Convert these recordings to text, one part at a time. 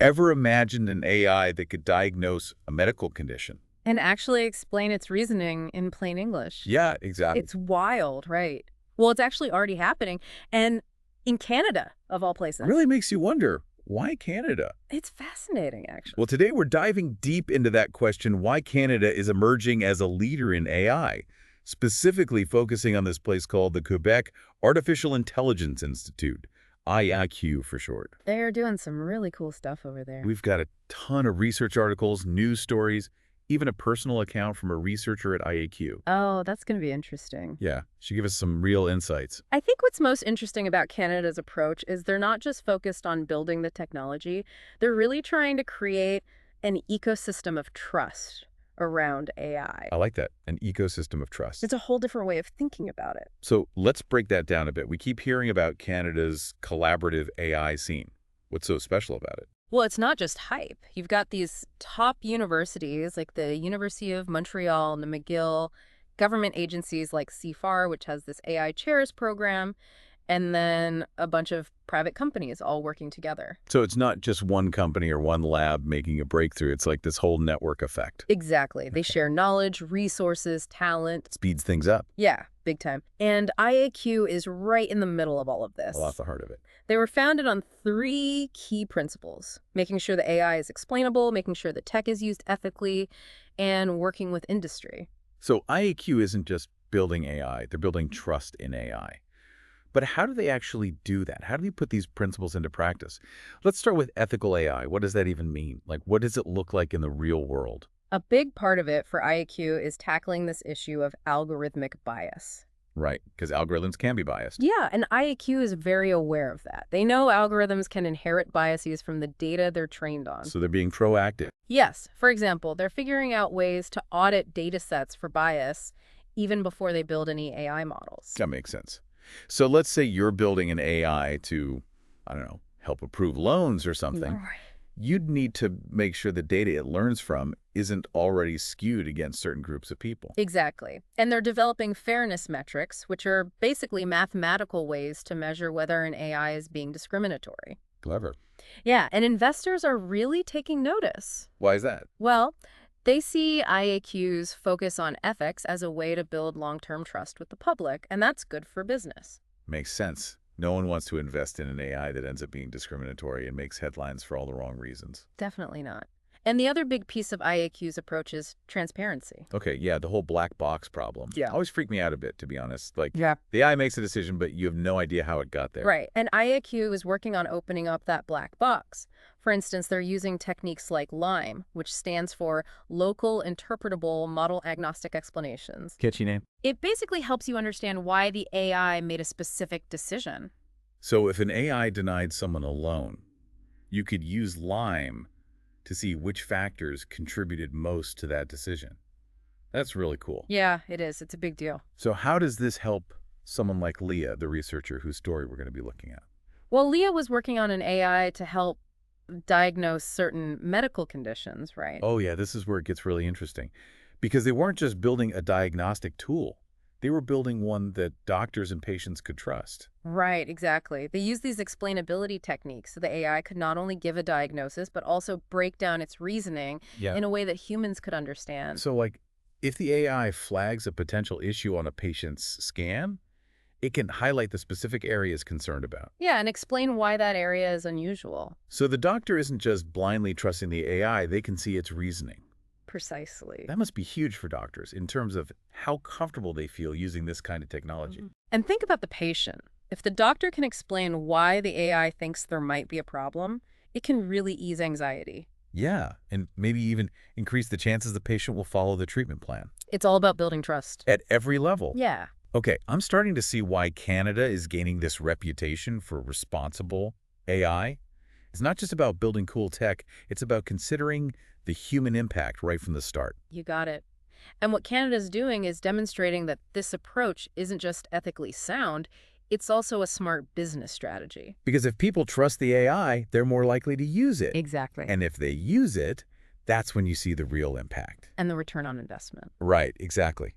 Ever imagined an AI that could diagnose a medical condition? And actually explain its reasoning in plain English. Yeah, exactly. It's wild, right? Well, it's actually already happening. And in Canada, of all places. Really makes you wonder, why Canada? It's fascinating, actually. Well, today we're diving deep into that question, why Canada is emerging as a leader in AI, specifically focusing on this place called the Quebec Artificial Intelligence Institute, IAQ for short. They're doing some really cool stuff over there. We've got a ton of research articles, news stories, even a personal account from a researcher at IAQ. Oh, that's going to be interesting. Yeah, she gave us some real insights. I think what's most interesting about Canada's approach is they're not just focused on building the technology. They're really trying to create an ecosystem of trust around AI. I like that, an ecosystem of trust. It's a whole different way of thinking about it. So let's break that down a bit. We keep hearing about Canada's collaborative AI scene. What's so special about it? Well, it's not just hype. You've got these top universities like the University of Montreal and the McGill, government agencies like CFAR, which has this AI chairs program, and then a bunch of private companies all working together. So it's not just one company or one lab making a breakthrough. It's like this whole network effect. Exactly. They share knowledge, resources, talent. Speeds things up. Yeah, big time. And IAQ is right in the middle of all of this. Well, that's the heart of it. They were founded on 3 key principles: making sure the AI is explainable, making sure the tech is used ethically, and working with industry. So IAQ isn't just building AI. They're building trust in AI. But how do they actually do that? How do they put these principles into practice? Let's start with ethical AI. What does that even mean? Like, what does it look like in the real world? A big part of it for IAQ is tackling this issue of algorithmic bias. Right, because algorithms can be biased. Yeah, and IAQ is very aware of that. They know algorithms can inherit biases from the data they're trained on. So they're being proactive. Yes, for example, they're figuring out ways to audit data sets for bias even before they build any AI models. That makes sense. So let's say you're building an AI to, I don't know, help approve loans or something. Right. You'd need to make sure the data it learns from isn't already skewed against certain groups of people. Exactly. And they're developing fairness metrics, which are basically mathematical ways to measure whether an AI is being discriminatory. Clever. Yeah, and investors are really taking notice. Why is that? Well, they see IAQ's focus on ethics as a way to build long-term trust with the public, and that's good for business. Makes sense. No one wants to invest in an AI that ends up being discriminatory and makes headlines for all the wrong reasons. Definitely not. And the other big piece of IAQ's approach is transparency. Okay, yeah, the whole black box problem. Yeah. Always freaked me out a bit, to be honest. Like, Yeah. the AI makes a decision, but you have no idea how it got there. Right. And IAQ is working on opening up that black box. For instance, they're using techniques like LIME, which stands for Local Interpretable Model Agnostic Explanations. Catchy name. It basically helps you understand why the AI made a specific decision. So if an AI denied someone a loan, you could use LIME to see which factors contributed most to that decision. That's really cool. Yeah, it is. It's a big deal. So how does this help someone like Leah, the researcher whose story we're going to be looking at? Well, Leah was working on an AI to help diagnose certain medical conditions, right? Oh yeah, this is where it gets really interesting. Because they weren't just building a diagnostic tool. They were building one that doctors and patients could trust. Right, exactly. They used these explainability techniques so the AI could not only give a diagnosis, but also break down its reasoning in a way that humans could understand. So like, if the AI flags a potential issue on a patient's scan, it can highlight the specific areas concerned about. Yeah, and explain why that area is unusual. So the doctor isn't just blindly trusting the AI, they can see its reasoning. Precisely. That must be huge for doctors in terms of how comfortable they feel using this kind of technology. And think about the patient. If the doctor can explain why the AI thinks there might be a problem, it can really ease anxiety. Yeah, and maybe even increase the chances the patient will follow the treatment plan. It's all about building trust. At every level. Yeah. Okay, I'm starting to see why Canada is gaining this reputation for responsible AI. It's not just about building cool tech, it's about considering the human impact right from the start. You got it. And what Canada's doing is demonstrating that this approach isn't just ethically sound, it's also a smart business strategy. Because if people trust the AI, they're more likely to use it. Exactly. And if they use it, that's when you see the real impact. And the return on investment. Right, exactly.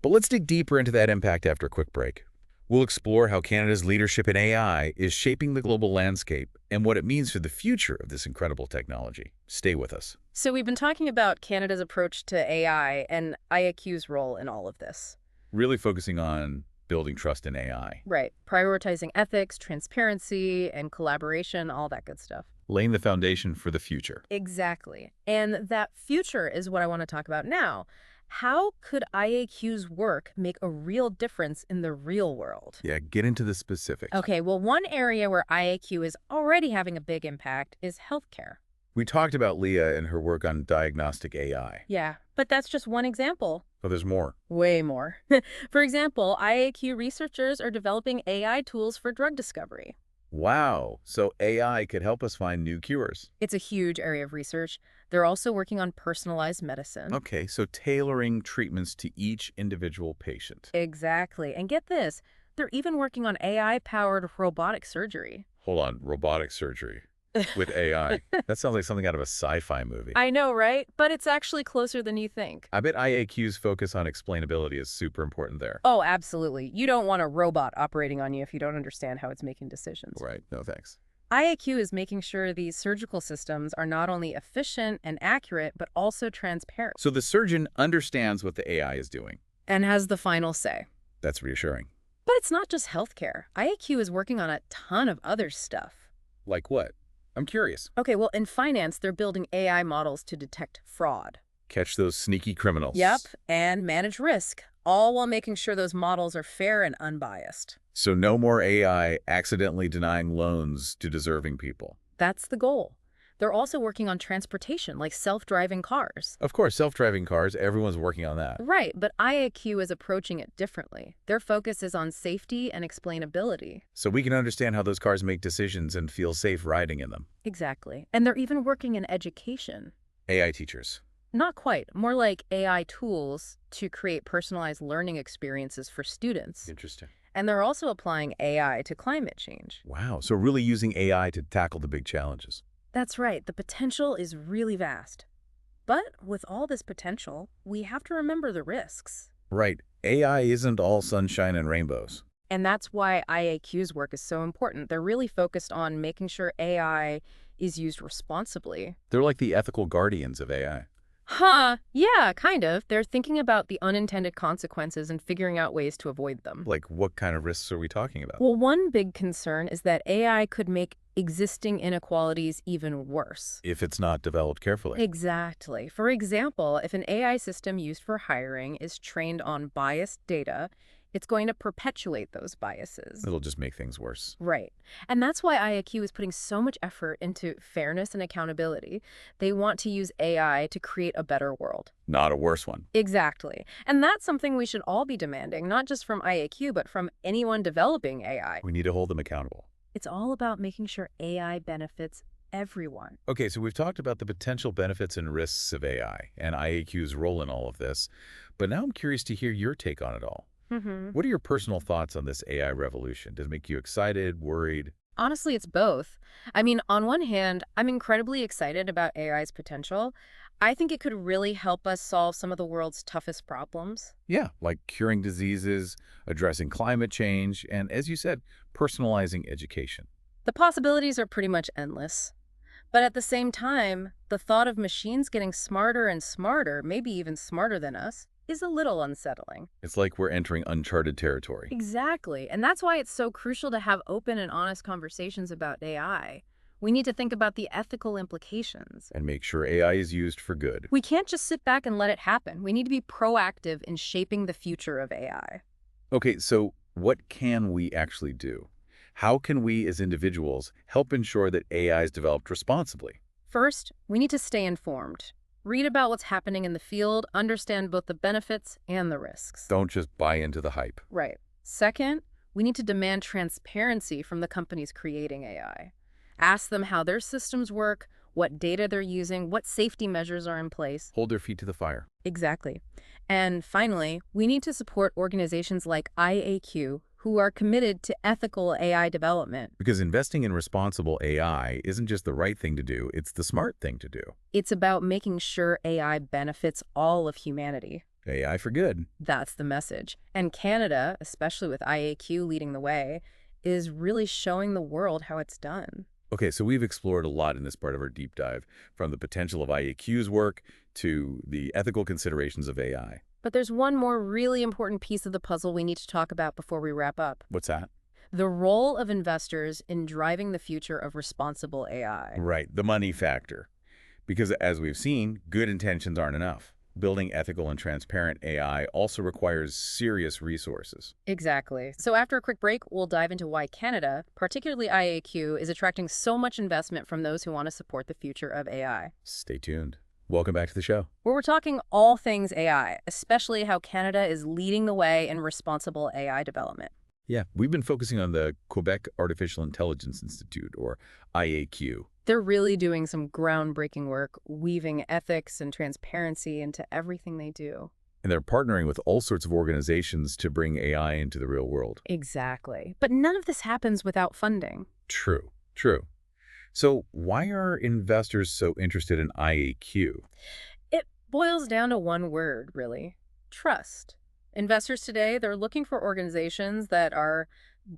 But let's dig deeper into that impact after a quick break. We'll explore how Canada's leadership in AI is shaping the global landscape and what it means for the future of this incredible technology. Stay with us. So we've been talking about Canada's approach to AI and IAQ's role in all of this. Really focusing on building trust in AI. Right. Prioritizing ethics, transparency, and collaboration, all that good stuff. Laying the foundation for the future. Exactly. And that future is what I want to talk about now. How could IAQ's work make a real difference in the real world? Yeah, get into the specifics. Okay, well, one area where IAQ is already having a big impact is healthcare. We talked about Leah and her work on diagnostic AI. Yeah, but that's just one example. Oh, there's more. Way more. For example, IAQ researchers are developing AI tools for drug discovery. Wow, so AI could help us find new cures. It's a huge area of research. They're also working on personalized medicine. Okay, so tailoring treatments to each individual patient. Exactly. And get this, they're even working on AI-powered robotic surgery. Hold on, robotic surgery with AI. That sounds like something out of a sci-fi movie. I know, right? But it's actually closer than you think. I bet IAQ's focus on explainability is super important there. Oh, absolutely. You don't want a robot operating on you if you don't understand how it's making decisions. Right, no thanks. IAQ is making sure these surgical systems are not only efficient and accurate, but also transparent. So the surgeon understands what the AI is doing. And has the final say. That's reassuring. But it's not just healthcare. IAQ is working on a ton of other stuff. Like what? I'm curious. Okay, well, in finance, they're building AI models to detect fraud. Catch those sneaky criminals. Yep, and manage risk, all while making sure those models are fair and unbiased. So no more AI accidentally denying loans to deserving people. That's the goal. They're also working on transportation, like self-driving cars. Of course, self-driving cars, everyone's working on that. Right, but IAQ is approaching it differently. Their focus is on safety and explainability. So we can understand how those cars make decisions and feel safe riding in them. Exactly. And they're even working in education. AI teachers. Not quite. More like AI tools to create personalized learning experiences for students. Interesting. And they're also applying AI to climate change. Wow, so really using AI to tackle the big challenges. That's right. The potential is really vast. But with all this potential, we have to remember the risks. Right. AI isn't all sunshine and rainbows. And that's why IAQ's work is so important. They're really focused on making sure AI is used responsibly. They're like the ethical guardians of AI. Huh, yeah, kind of. They're thinking about the unintended consequences and figuring out ways to avoid them. Like, what kind of risks are we talking about? Well, one big concern is that AI could make existing inequalities even worse. If it's not developed carefully. Exactly. For example, if an AI system used for hiring is trained on biased data, it's going to perpetuate those biases. It'll just make things worse. Right. And that's why IAQ is putting so much effort into fairness and accountability. They want to use AI to create a better world. Not a worse one. Exactly. And that's something we should all be demanding, not just from IAQ, but from anyone developing AI. We need to hold them accountable. It's all about making sure AI benefits everyone. Okay, so we've talked about the potential benefits and risks of AI and IAQ's role in all of this, but now I'm curious to hear your take on it all. What are your personal thoughts on this AI revolution? Does it make you excited, worried? Honestly, it's both. I mean, on one hand, I'm incredibly excited about AI's potential. I think it could really help us solve some of the world's toughest problems. Yeah, like curing diseases, addressing climate change, and as you said, personalizing education. The possibilities are pretty much endless. But at the same time, the thought of machines getting smarter and smarter, maybe even smarter than us, is a little unsettling. It's like we're entering uncharted territory. Exactly. And that's why it's so crucial to have open and honest conversations about AI. We need to think about the ethical implications. And make sure AI is used for good. We can't just sit back and let it happen. We need to be proactive in shaping the future of AI. Okay, so what can we actually do? How can we as individuals help ensure that AI is developed responsibly? First, we need to stay informed. Read about what's happening in the field, understand both the benefits and the risks. Don't just buy into the hype. Right. Second, we need to demand transparency from the companies creating AI. Ask them how their systems work, what data they're using, what safety measures are in place. Hold their feet to the fire. Exactly. And finally, we need to support organizations like IAQ who are committed to ethical AI development. Because investing in responsible AI isn't just the right thing to do, it's the smart thing to do. It's about making sure AI benefits all of humanity. AI for good. That's the message. And Canada, especially with IAQ leading the way, is really showing the world how it's done. Okay, so we've explored a lot in this part of our deep dive, from the potential of IAQ's work to the ethical considerations of AI. But there's one more really important piece of the puzzle we need to talk about before we wrap up. What's that? The role of investors in driving the future of responsible AI. Right, the money factor. Because as we've seen, good intentions aren't enough. Building ethical and transparent AI also requires serious resources. Exactly. So after a quick break, we'll dive into why Canada, particularly IAQ, is attracting so much investment from those who want to support the future of AI. Stay tuned. Welcome back to the show. Where we're talking all things AI, especially how Canada is leading the way in responsible AI development. Yeah, we've been focusing on the Quebec Artificial Intelligence Institute, or IAQ. They're really doing some groundbreaking work, weaving ethics and transparency into everything they do. And they're partnering with all sorts of organizations to bring AI into the real world. Exactly. But none of this happens without funding. True, true. So why are investors so interested in IAQ? It boils down to one word, really: trust. Investors today, they're looking for organizations that are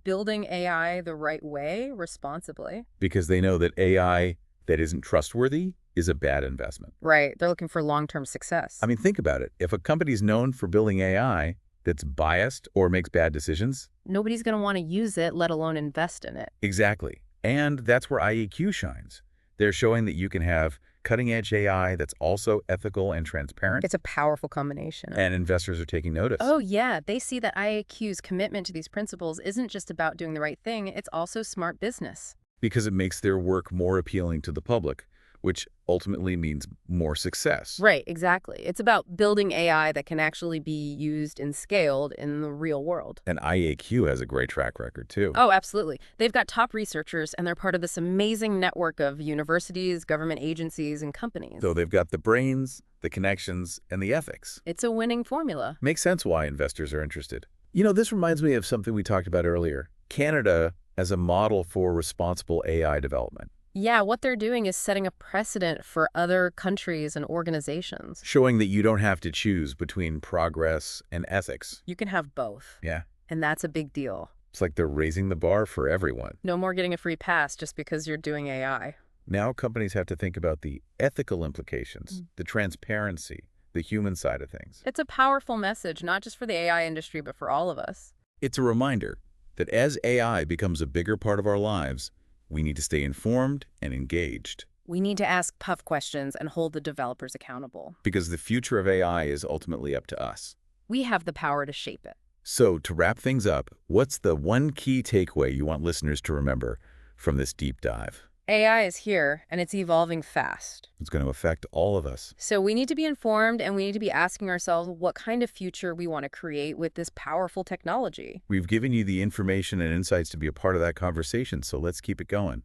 building AI the right way, responsibly. Because they know that AI that isn't trustworthy is a bad investment. Right. They're looking for long-term success. I mean, think about it. If a company's known for building AI that's biased or makes bad decisions, nobody's going to want to use it, let alone invest in it. exactly. And that's where IAQ shines. They're showing that you can have cutting-edge AI that's also ethical and transparent. It's a powerful combination. And investors are taking notice. Oh, yeah. They see that IAQ's commitment to these principles isn't just about doing the right thing, it's also smart business. Because it makes their work more appealing to the public, which ultimately means more success. Right, exactly. It's about building AI that can actually be used and scaled in the real world. And IAQ has a great track record, too. Oh, absolutely. They've got top researchers, and they're part of this amazing network of universities, government agencies, and companies. So they've got the brains, the connections, and the ethics. It's a winning formula. Makes sense why investors are interested. You know, this reminds me of something we talked about earlier. Canada as a model for responsible AI development. Yeah, what they're doing is setting a precedent for other countries and organizations. Showing that you don't have to choose between progress and ethics. You can have both. Yeah. And that's a big deal. It's like they're raising the bar for everyone. No more getting a free pass just because you're doing AI. Now companies have to think about the ethical implications, the transparency, the human side of things. It's a powerful message, not just for the AI industry, but for all of us. It's a reminder that as AI becomes a bigger part of our lives, we need to stay informed and engaged. We need to ask tough questions and hold the developers accountable. Because the future of AI is ultimately up to us. We have the power to shape it. So, to wrap things up, what's the one key takeaway you want listeners to remember from this deep dive? AI is here, and it's evolving fast. It's going to affect all of us. So we need to be informed, and we need to be asking ourselves what kind of future we want to create with this powerful technology. We've given you the information and insights to be a part of that conversation, so let's keep it going.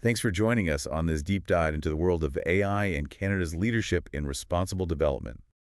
Thanks for joining us on this deep dive into the world of AI and Canada's leadership in responsible development.